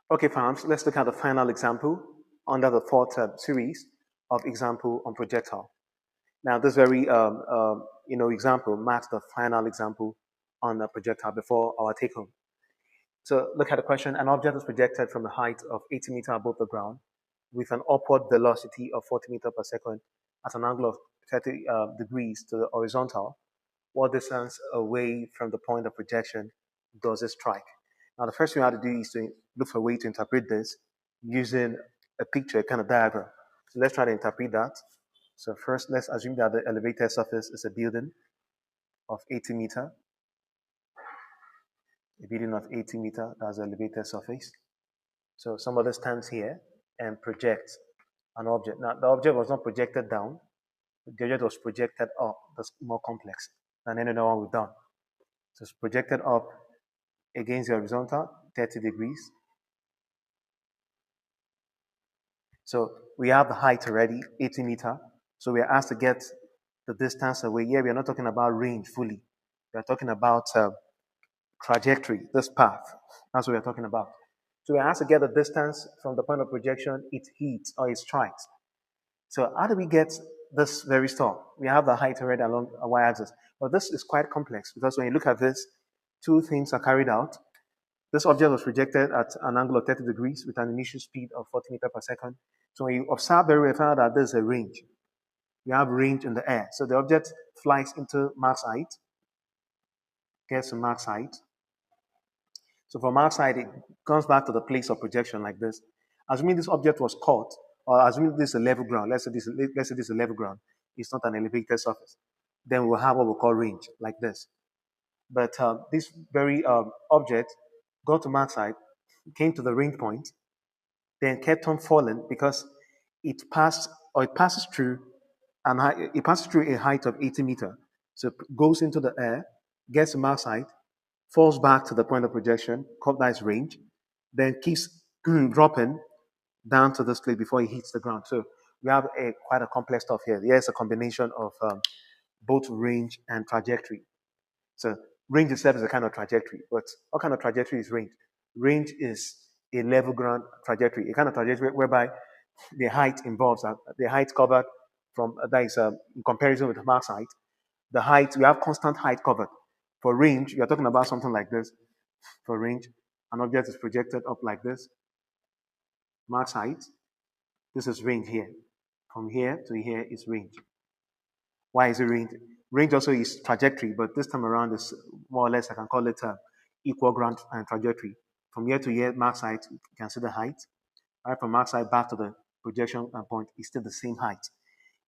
Okay, fams, let's look at the final example under the fourth series of example on projectile. Now, this very example marks the final example on the projectile before our take home. So look at the question. An object is projected from a height of 80 meters above the ground with an upward velocity of 40 meters per second at an angle of 30 degrees to the horizontal. What distance away from the point of projection does it strike? Now, the first thing we have to do is to look for a way to interpret this using a picture, a kind of diagram. So let's try to interpret that. So first, let's assume that the elevated surface is a building of 80 meter. A building of 80 meter, that's the elevated surface. So somebody stands here and projects an object. Now, the object was not projected down. The object was projected up. That's more complex than any other one we've done. So it's projected up against the horizontal, 30 degrees. So we have the height already, 80 meter. So we are asked to get the distance away. Here we are not talking about range fully. We are talking about trajectory, this path. That's what we are talking about. So we are asked to get the distance from the point of projection it hits or it strikes. So how do we get this very stuff? We have the height already along a y-axis. But this is quite complex because when you look at this, two things are carried out. This object was projected at an angle of 30 degrees with an initial speed of 40 meters per second. So when you observe very well, you find out that there's a range. You have range in the air. So the object flies into max height, gets to max height. So from max height, it comes back to the place of projection like this. Assuming this object was caught, or assuming this is a level ground, let's say this is a level ground, it's not an elevated surface, then we'll have what we call range, like this. But this very object got to max height, came to the range point, then kept on falling because it passes through it passes through a height of 80 meters. So it goes into the air, gets to max height, falls back to the point of projection, called that is range, then keeps dropping down to this place before it hits the ground. So we have quite a complex stuff here. Here's a combination of both range and trajectory. So range itself is a kind of trajectory, but what kind of trajectory is range? Range is a level ground trajectory, a kind of trajectory whereby the height involves the height covered from that is in comparison with the max height. The height we have constant height covered. For range, we are talking about something like this. For range, an object is projected up like this, max height. This is range here. From here to here is range. Why is it range? Range also is trajectory, but this time around is more or less, I can call it equal ground and trajectory. From here to here, max height, you can see the height. Right from max height back to the projection point is still the same height.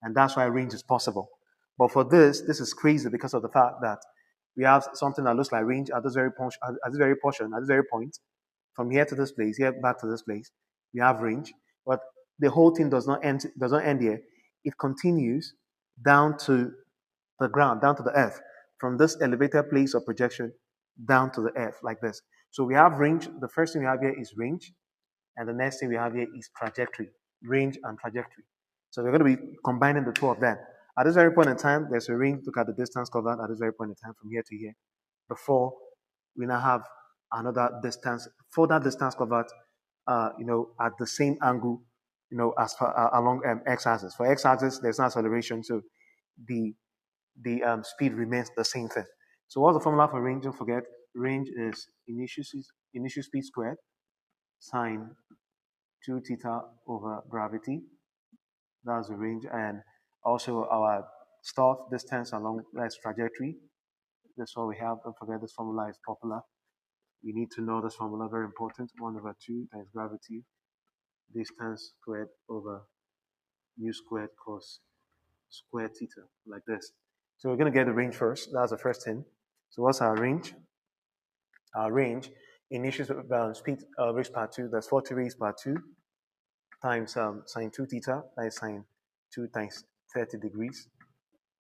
And that's why range is possible. But for this is crazy because of the fact that we have something that looks like range at this very portion, at this very point, from here to this place, here back to this place, we have range. But the whole thing does not end here. It continues down to the ground, down to the earth, from this elevated place of projection down to the earth, like this. So we have range. The first thing we have here is range, and the next thing we have here is trajectory, range and trajectory. So we're going to be combining the two of them. At this very point in time, there's a range. Look at the distance covered at this very point in time from here to here. Before we now have another distance, further distance covered, at the same angle, as far along x-axis. For x-axis, there's no acceleration, so the speed remains the same thing. So what's the formula for range? Don't forget, range is initial speed squared sine 2 theta over gravity. That's the range. And also our stuff distance along that's trajectory. That's what we have. Don't forget this formula is popular. You need to know this formula, very important. 1 over 2 times gravity, distance squared over mu squared cos square theta, like this. So we're going to get the range first. That's the first thing. So what's our range? Our range, initial speed raised by 2, that's 40 raised by 2 times sine 2 theta, that is sine 2 times 30 degrees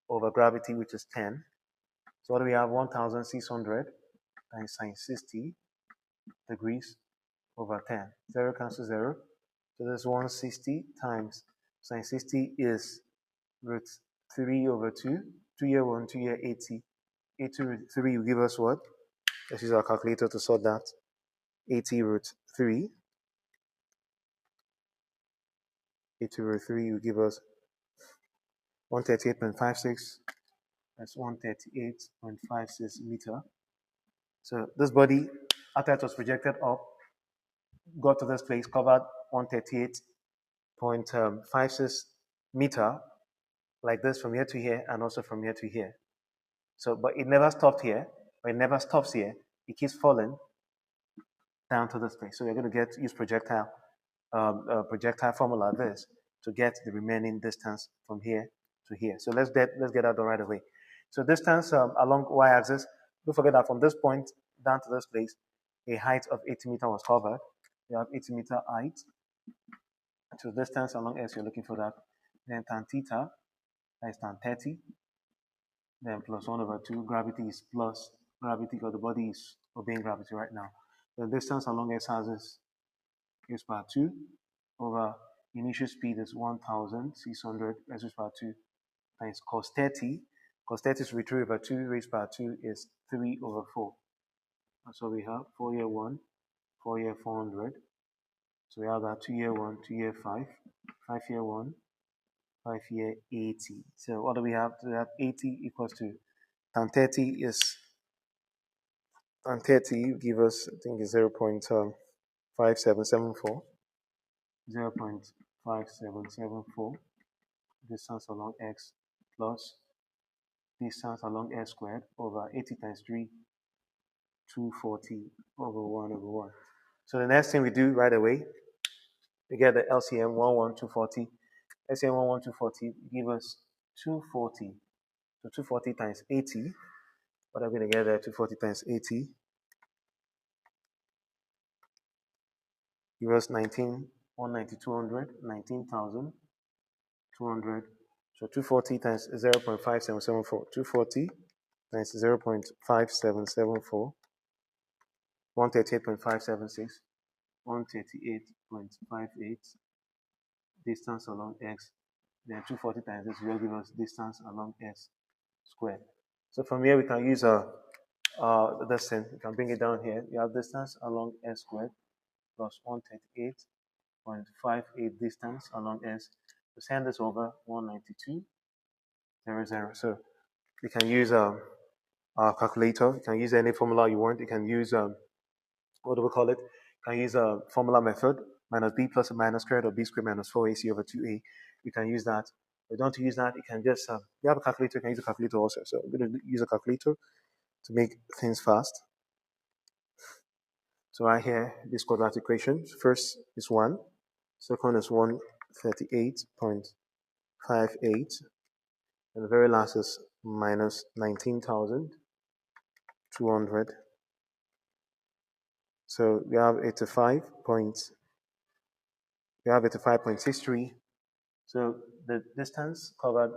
over gravity, which is 10. So what do we have? 1,600 times sine 60 degrees over 10. 0 cancels 0. So this 160 times sine 60 is root 3 over 2. 2 here 1, 2 here 80. 80 root 3 will give us what? Let's use our calculator to sort that. 80 root 3 80 over 3 will give us 138.56. That's 138.56 meter. So this body, after it was projected up, got to this place, covered 138.56 meter, like this from here to here, and also from here to here. So, but it never stopped here, but it never stops here. It keeps falling down to this place. So we're going to use projectile formula this to get the remaining distance from here to here. So let's get that done right away. So distance along y-axis. Don't forget that from this point down to this place, a height of 80 meter was covered. You have 80 meter height. So distance along s, you're looking for that. Then tan theta, that is tan 30. Then plus 1 over 2. Gravity is plus gravity because the body is obeying gravity right now. The distance along s-axis is by 2 over initial speed is 1,600 raised by 2 times cos 30. Cos 30 is 3 over 2 raised by 2 is 3 over 4. So we have 4 year 1, 4 year 400. So we have that 2 year 1, 2 year 5, 5 year 1, 5 year 80. So what do we have? We have 80 equals to tan 30 is tan 30 give us I think is 0.5774. 0.5774 distance along x plus distance along s squared over 80 times 3, 240 over 1 over 1. So the next thing we do right away, we get the LCM 11240. LCM 11240 give us 240. So 240 times 80. What are we going to get there? 240 times 80 give us 19200, 19,200. So 240 times 0.5774. 240 times 0.5774. 138.576. 138.58 distance along x. Then 240 times this will give us distance along s squared. So from here we can use this thing. We can bring it down here. You have distance along s squared plus 138.58 distance along s. To send this over 192.00. So you can use a calculator. You can use any formula you want. You can use what do we call it? You can use a formula method, minus b plus or minus squared or b squared minus 4ac over 2a. You can use that. If you don't use that, you can just, you have a calculator, you can use a calculator also. So I'm going to use a calculator to make things fast. So right here, this quadratic equation, first is 1, second is 138.58, and the very last is minus 19,200. So we have 85.63. So the distance covered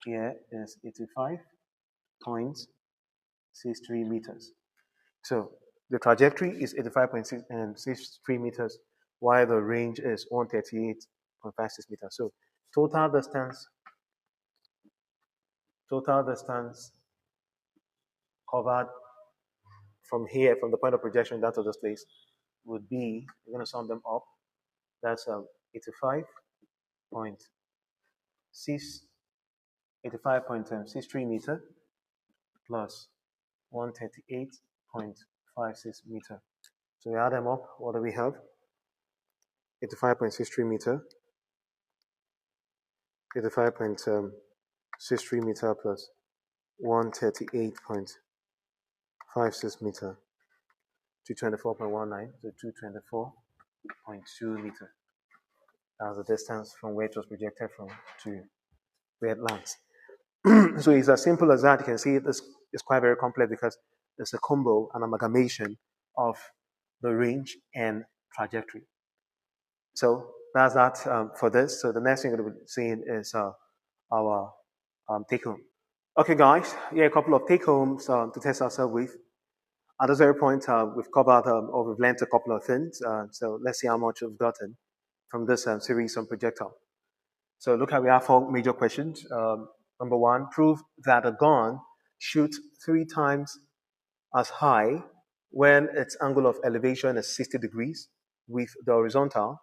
here is 85.63 meters. So the trajectory is 85.63 meters, while the range is 138.56 meters. So total distance covered from here, from the point of projection down to this place, would be, we're going to sum them up. That's 85.63 meter plus 138.56 meter. So we add them up. What do we have? 85.63 meter. 85.63 meter plus 138.56 meter. 224.19 to 224.2 meter. That's the distance from where it was projected from to where it lands. So it's as simple as that. You can see this is quite very complex because it's a combo, an amalgamation of the range and trajectory. So that's that for this. So the next thing we're going to be seeing is our take home. Okay, guys, a couple of take homes to test ourselves with. At this very point, we've covered or we've learned a couple of things. So let's see how much we've gotten from this series on projectile. So look at we have 4 major questions. Number 1, prove that a gun shoots 3 times as high when its angle of elevation is 60 degrees with the horizontal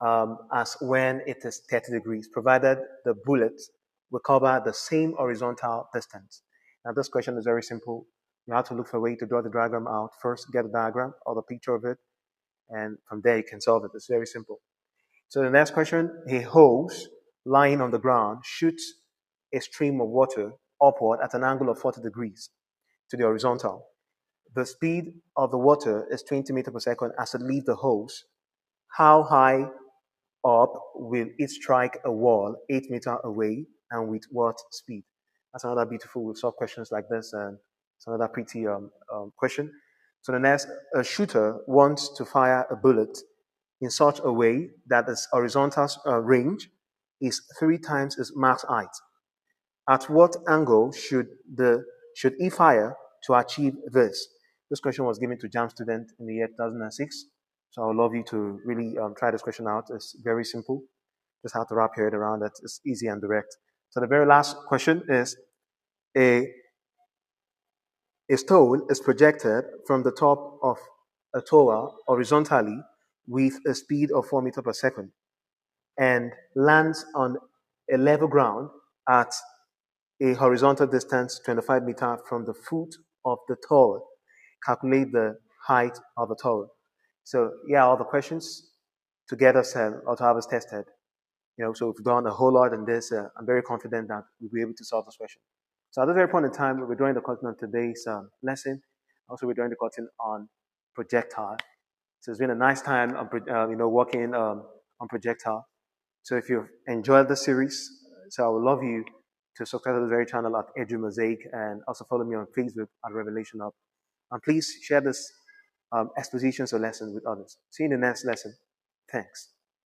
as when it is 30 degrees, provided the bullet will cover the same horizontal distance. Now, this question is very simple. You have to look for a way to draw the diagram out. First, get a diagram or the picture of it, and from there you can solve it. It's very simple. So the next question, a hose lying on the ground shoots a stream of water upward at an angle of 40 degrees to the horizontal. The speed of the water is 20 meters per second as it leaves the hose. How high up will it strike a wall 8 meters away and with what speed? That's another beautiful. We've solved questions like this, and it's another pretty question. So the next, a shooter wants to fire a bullet in such a way that its horizontal range is 3 times its max height. At what angle should he fire to achieve this? This question was given to JAM student in the year 2006. So I would love you to really try this question out. It's very simple. Just have to wrap your head around it. It's easy and direct. So the very last question is a, a stone is projected from the top of a tower horizontally with a speed of 4 meters per second and lands on a level ground at a horizontal distance 25 meters from the foot of the tower. Calculate the height of the tower. So yeah, all the questions to get us or to have us tested. So we've done a whole lot in this. I'm very confident that we'll be able to solve this question. So at this very point in time, we're drawing the curtain on today's lesson. Also, we're drawing the curtain on projectile. So it's been a nice time, working on projectile. So if you've enjoyed the series, so I would love you to subscribe to the very channel at Edu Mosaic and also follow me on Facebook at Revelation Hub. And please share this expositions or lessons with others. See you in the next lesson. Thanks.